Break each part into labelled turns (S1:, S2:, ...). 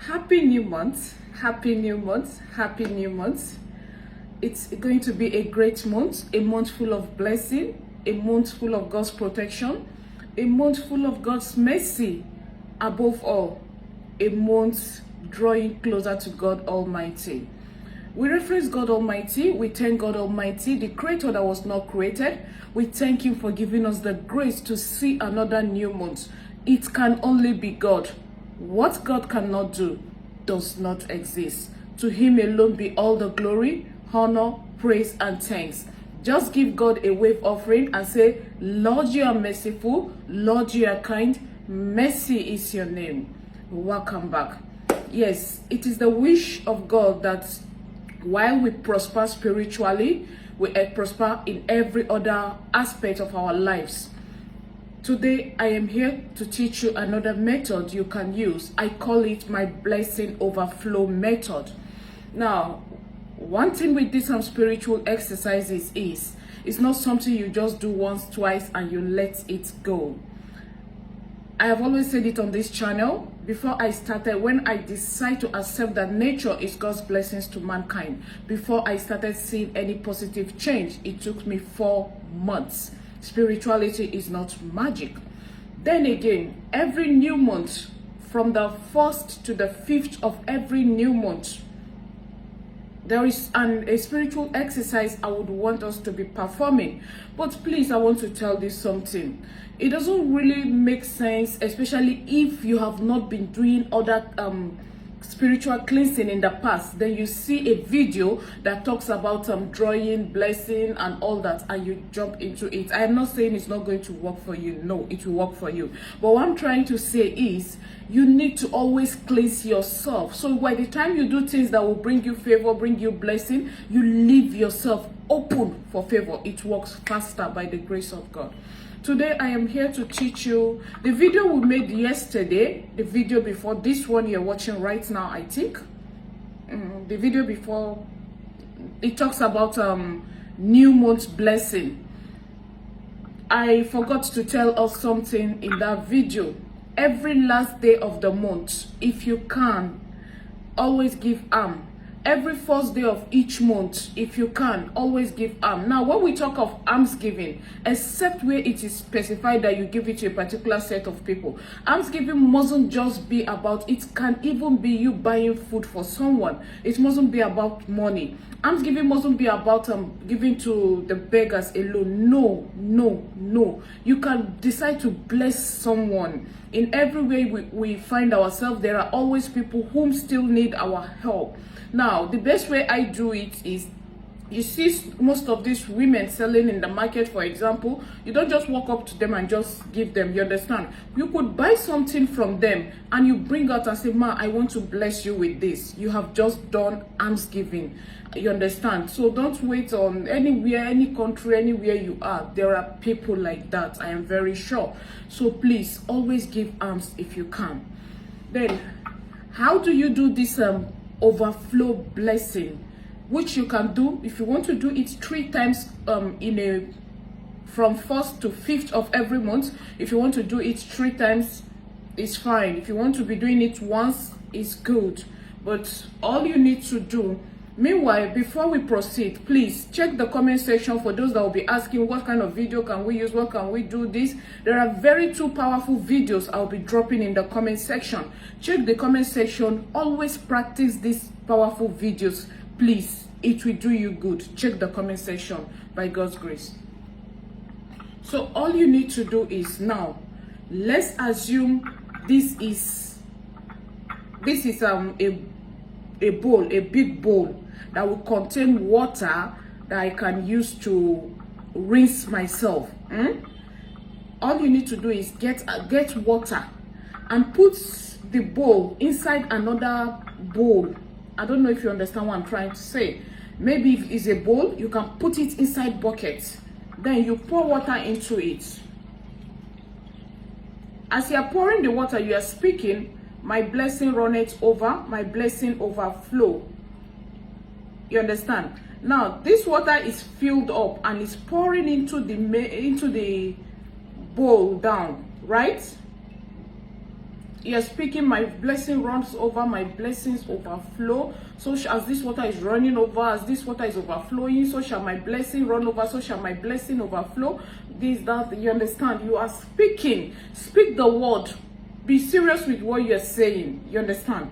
S1: Happy new month, happy new month, happy new month. It's going to be a great month, a month full of blessing, a month full of God's protection, a month full of God's mercy. Above all, a month drawing closer to God Almighty. We reference God Almighty, we thank God Almighty, the creator that was not created. We thank him for giving us the grace to see another new month. It can only be God. What God cannot do does not exist. To him alone be all the glory, honor, praise, and thanks. Just give God a wave offering and say, Lord, you are merciful. Lord, you are kind. Mercy is your name. Welcome back. Yes, it is the wish of God that while we prosper spiritually, we prosper in every other aspect of our lives. Today, I am here to teach you another method you can use. I call it my blessing overflow method. Now, one thing with this spiritual exercises is, it's not something you just do once, twice, and you let it go. I have always said it on this channel. Before I started, when I decided to accept that nature is God's blessings to mankind, before I started seeing any positive change, it took me 4 months. Spirituality is not magic. Then again, every new month, from the 1st to the 5th of every new month, there is a spiritual exercise I would want us to be performing. But please, I want to tell you something. It doesn't really make sense, especially if you have not been doing other spiritual cleansing in the past. Then you see a video that talks about drawing, blessing, and all that, and you jump into it. I am not saying it's not going to work for you. No, it will work for you. But what I'm trying to say is, you need to always cleanse yourself. So by the time you do things that will bring you favor, bring you blessing, you leave yourself open for favor. It works faster by the grace of God. Today, I am here to teach you the video we made yesterday, the video before this one you're watching right now, I think. The video before, it talks about new month blessing. I forgot to tell us something in that video. Every last day of the month, if you can, always give every first day of each month, if you can, always give Now, when we talk of almsgiving, except where it is specified that you give it to a particular set of people, almsgiving mustn't just be about, it can even be you buying food for someone. It mustn't be about money. Almsgiving mustn't be about giving to the beggars alone. No, no, no. You can decide to bless someone. In every way we find ourselves, there are always people whom still need our help. Now, the best way I do it is, you see most of these women selling in the market, for example, you don't just walk up to them and just give them, you understand? You could buy something from them and you bring out and say, Ma, I want to bless you with this. You have just done almsgiving. You understand? So don't wait on anywhere, any country, anywhere you are. There are people like that, I am very sure. So please, always give alms if you can. Then, how do you do this overflow blessing, which you can do if you want to do it 3 times from 1st to 5th of every month. If you want to do it 3 times, it's fine. If you want to be doing it once, it's good. But all you need to do, meanwhile, before we proceed, please check the comment section for those that will be asking what kind of video can we use, what can we do this. There are two powerful videos I'll be dropping in the comment section. Check the comment section. Always practice these powerful videos, please. It will do you good. Check the comment section by God's grace. So all you need to do is, now let's assume this is a bowl, a big bowl that will contain water that I can use to rinse myself. All you need to do is get water and put the bowl inside another bowl. I don't know if you understand what I'm trying to say. Maybe if it's a bowl, you can put it inside bucket. Then you pour water into it. As you are pouring the water, you are speaking, my blessing runneth over, my blessing overflow. You understand? Now, this water is filled up and is pouring into the bowl down, right? You're speaking, my blessing runs over, my blessings overflow. So as this water is running over, as this water is overflowing, so shall my blessing run over, so shall my blessing overflow. This, that, you understand? You are speaking. Speak the word. Be serious with what you're saying. You understand?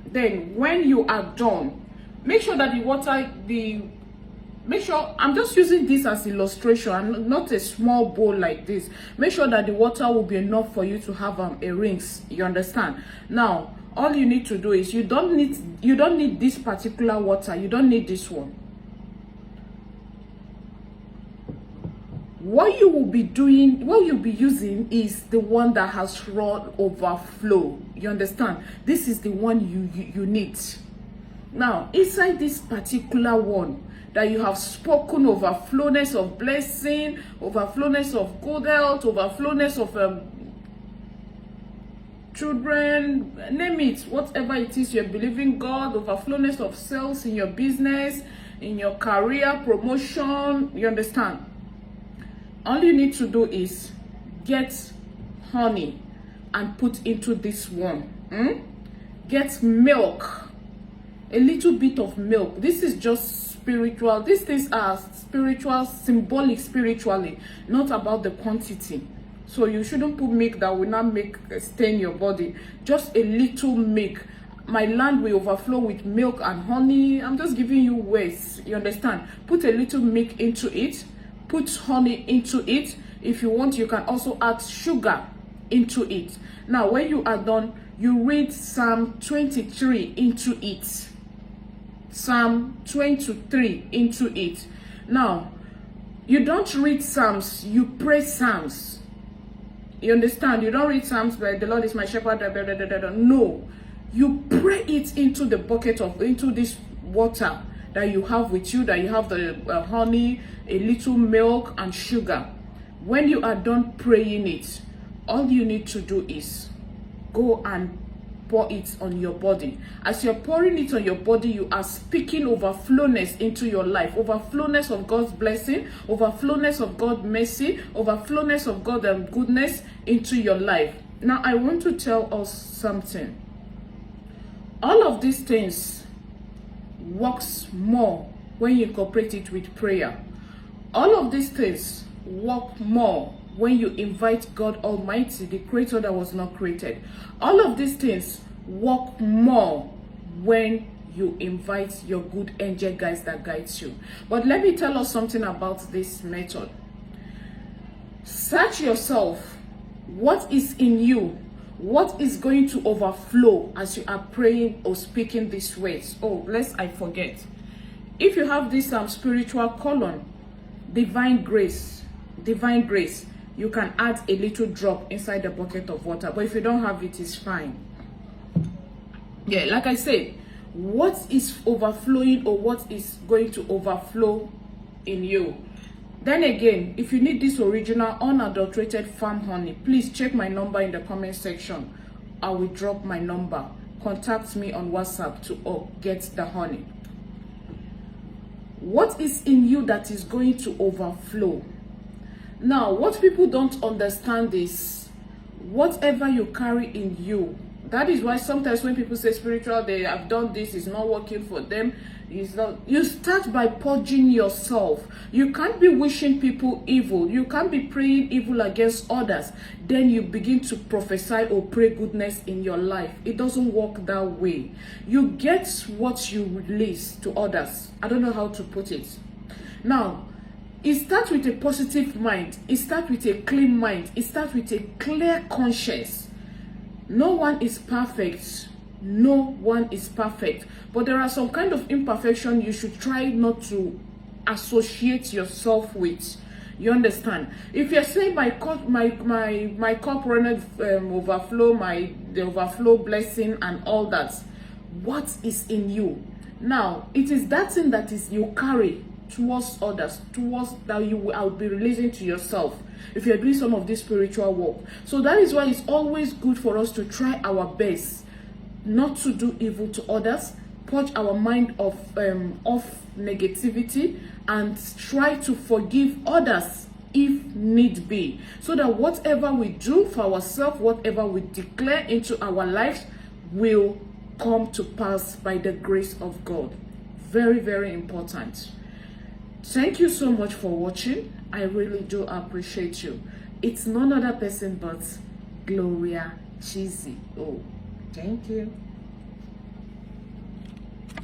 S1: Then when you are done, make sure that the water, make sure, I'm just using this as illustration and not a small bowl like this. Make sure that the water will be enough for you to have a rinse. You understand? Now, all you need to do is, you don't need this particular water. You don't need this one. What you will be doing, what you'll be using is the one that has run overflow. You understand? This is the one you need. Now, inside this particular one that you have spoken, overflowness of blessing, overflowness of good health, overflowness of children, name it, whatever it is you're believing God, overflowness of sales in your business, in your career, promotion, you understand? All you need to do is get honey and put into this one. Get milk, a little bit of milk. This is just spiritual. These things are spiritual, symbolic spiritually, not about the quantity. So you shouldn't put milk that will not stain your body. Just a little milk. My land will overflow with milk and honey. I'm just giving you ways. You understand? Put a little milk into it. Put honey into it. If you want, you can also add sugar into it. Now, when you are done, you read Psalm 23 into it. Psalm 23 into it. Now, you don't read Psalms, you pray Psalms. You understand? You don't read Psalms like the Lord is my shepherd. No, you pray it into the bucket into this water that you have with you, that you have the honey, a little milk and sugar. When you are done praying it, all you need to do is go and pour it on your body. As you're pouring it on your body, you are speaking overflowness into your life. Overflowness of God's blessing, overflowness of God's mercy, overflowness of God's goodness into your life. Now, I want to tell us something. All of these things works more when you incorporate it with prayer. All of these things work more when you invite God Almighty, the creator that was not created. All of these things work more when you invite your good angel guides that guides you. But let me tell us something about this method. Search yourself. What is in you? What is going to overflow as you are praying or speaking these words? Oh, lest I forget. If you have this spiritual column, divine grace, you can add a little drop inside the bucket of water. But if you don't have it, it's fine. Yeah, like I said, what is overflowing or what is going to overflow in you? Then again, if you need this original unadulterated farm honey, please check my number in the comment section. I will drop my number. Contact me on WhatsApp to get the honey. What is in you that is going to overflow? Now, what people don't understand is whatever you carry in you. That is why sometimes when people say spiritual, they have done this, it's not working for them. It's not. You start by purging yourself. You can't be wishing people evil. You can't be praying evil against others. Then you begin to prophesy or pray goodness in your life. It doesn't work that way. You get what you release to others. I don't know how to put it. Now, it starts with a positive mind. It starts with a clean mind. It starts with a clear conscience. No one is perfect. No one is perfect. But there are some kind of imperfection you should try not to associate yourself with. You understand? If you're saying my cup runneth overflow, the overflow blessing and all that, what is in you? Now, it is that thing that is you carry towards others, towards that I'll be releasing to yourself if you're doing some of this spiritual work. So that is why it's always good for us to try our best not to do evil to others, purge our mind of negativity, and try to forgive others if need be, so that whatever we do for ourselves, whatever we declare into our lives, will come to pass by the grace of God. Very, very important. Thank you so much for watching. I really do appreciate you. It's none other person but Gloria Chizzy. Oh, thank you.